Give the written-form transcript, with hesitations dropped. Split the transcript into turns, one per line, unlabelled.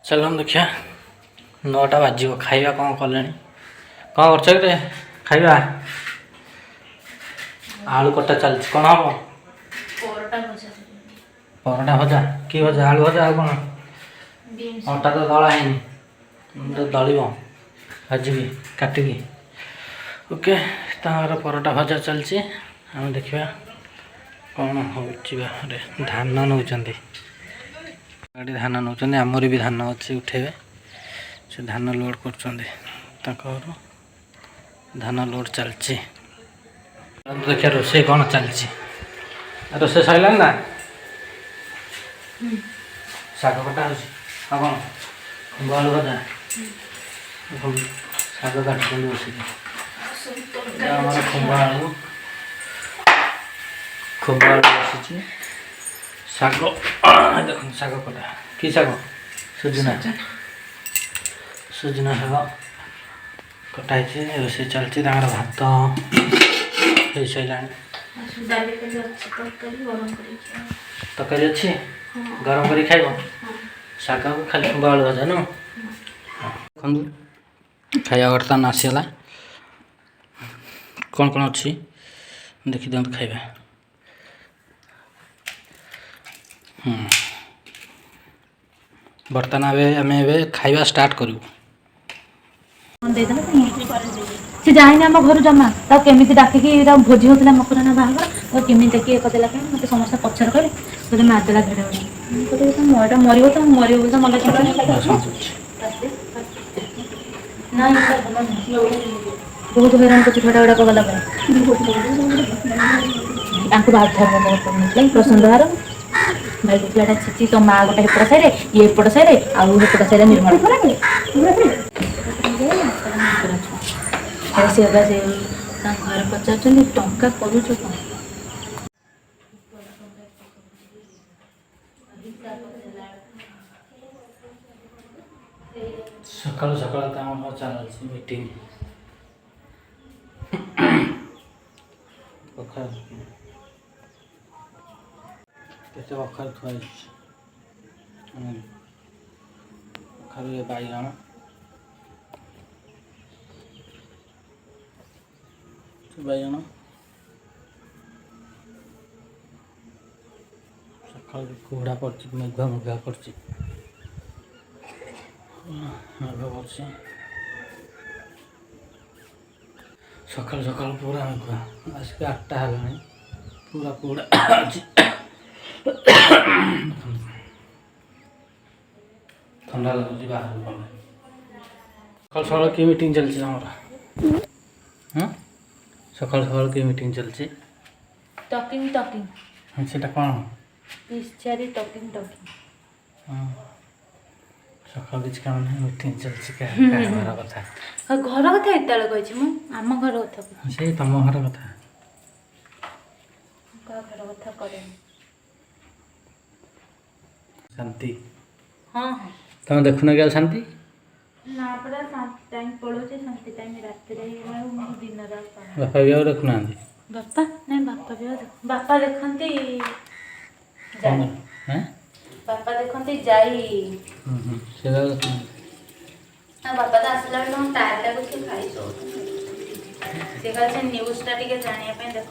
चल देखिया 9टा बाजिब खाଇବା कौन कले कौन कर खाଇବା आलू कटा चलती कौन हम परोटा भजा कि भजा आलू भजा आ कौन अटा तो दला है दलिब भाजी काटिकी ओके तार परोटा भजा चलती आम देखा कौन हो धान नौ गाड़ी धान नौ आमर भी धान अच्छे उठेबे से धान लोड कर धान लोड चलती देखिए रोसे कौन चलती रोसे सरला ना शाग कटा हो कौन आलू भजा शाग काट बस खुम्बा आलू बसी शाग देख शाग कटा कि शाग सुजना सुजना शाग कटाई रोसे चलती भात हो सारा तरकारी अच्छी गरम कर खाइब शाग को खाली खुम्बा आलू भजा न खाଇବା बर्तमान आसीगला कौन कौन अच्छी देखी दिखाँ खाइबा बर्तमान आम खाइबा स्टार्ट करूँ
से जाए आम घर जमा केमी डाकिकी भोजी होता मकराना बाहर तो केमी देखिए करदेला कहीं मत समस्त पचर कहे तो मारदेला घेड़ मर मर तो मर तो मन बहुत हैरान कर छुटा गुड़ाक गला प्रसन्न बाहर भाई देखा छिची तो माँ गोटे हेपट साइड ये एपट साइड आउ हेपट साइड निर्माण से घर पचार टंका करूच कौन
सकाल सकाल चलती मीटिंग कखार थुआई बैगण बैगण सकाल कुहड़ा पड़ी मेघुआ मेघुआ पड़ी मेघ पड़ी सकाल सकाल पूरा मेघुआ आसिक 8टा है पूरा कुहड़ा ठंडा लगुच बाहर गले सकाल सकाल कि मीटिंग चलती हाँ सकाल सकाल कि मीटिंग चलती
टॉकिंग टॉकिंग
से कौन
पिछारी टॉकिंग टॉकिंग
सकाल किसी काम नहीं मीटिंग चलती घर कथा
घर कथा एत आम घर कथा
से तुम घर कथा
घर कथा करें
शांति
हाँ हाँ
तुम देखुन क्या शांति
ना पड़ा शांति टाइम पड़ो शांति टाइम रात दिन रात
बापा भी देखुना
बापा नहीं बापा भी बापा देखते बापा देखते जाई बापा तो आसला बेले टायर लगुच खाई से न्यूज़टा टे जानापी देख